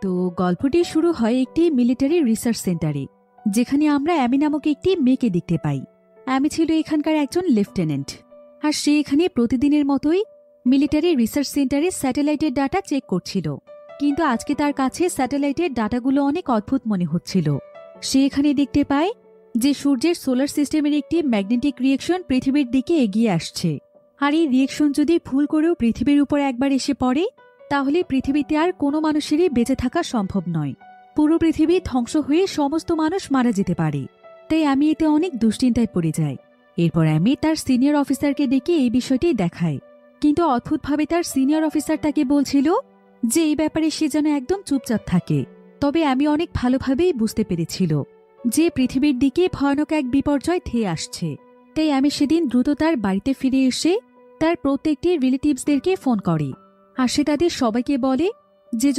তো গল্পটি শুরু হয় একটি মিলিটারি রিসার্চ সেন্টারে, যেখানে আমরা অ্যামি নামক একটি মেয়েকে দেখতে পাই। অ্যামি ছিল এখানকার একজন লেফটেন্যান্ট, আর সে এখানে প্রতিদিনের মতোই মিলিটারি রিসার্চ সেন্টারে স্যাটেলাইটের ডাটা চেক করছিল। কিন্তু আজকে তার কাছে স্যাটেলাইটের ডাটাগুলো অনেক অদ্ভুত মনে হচ্ছিল। সে এখানে দেখতে পায় যে সূর্যের সোলার সিস্টেমের একটি ম্যাগনেটিক রিয়েকশন পৃথিবীর দিকে এগিয়ে আসছে, আর এই রিয়েকশন যদি ভুল করেও পৃথিবীর উপর একবার এসে পড়ে, তাহলে পৃথিবীতে আর কোনো মানুষেরই বেঁচে থাকা সম্ভব নয়। পুরো পৃথিবী ধ্বংস হয়ে সমস্ত মানুষ মারা যেতে পারে। তাই আমি এতে অনেক দুশ্চিন্তায় পড়ে যাই। এরপর আমি তার সিনিয়র অফিসারকে ডেকে এই বিষয়টি দেখায়, কিন্তু অদ্ভুতভাবে তার সিনিয়র অফিসার তাকে বলছিল যে এই ব্যাপারে সে যেন একদম চুপচাপ থাকে। তবে আমি অনেক ভালোভাবেই বুঝতে পেরেছিল যে পৃথিবীর দিকে ভয়ানক এক বিপর্যয় ধেয়ে আসছে। তাই আমি সেদিন দ্রুত তার বাড়িতে ফিরে এসে তার প্রত্যেকটি রিলেটিভসদেরকে ফোন করে, আর সে তাদের সবাইকে বলে যে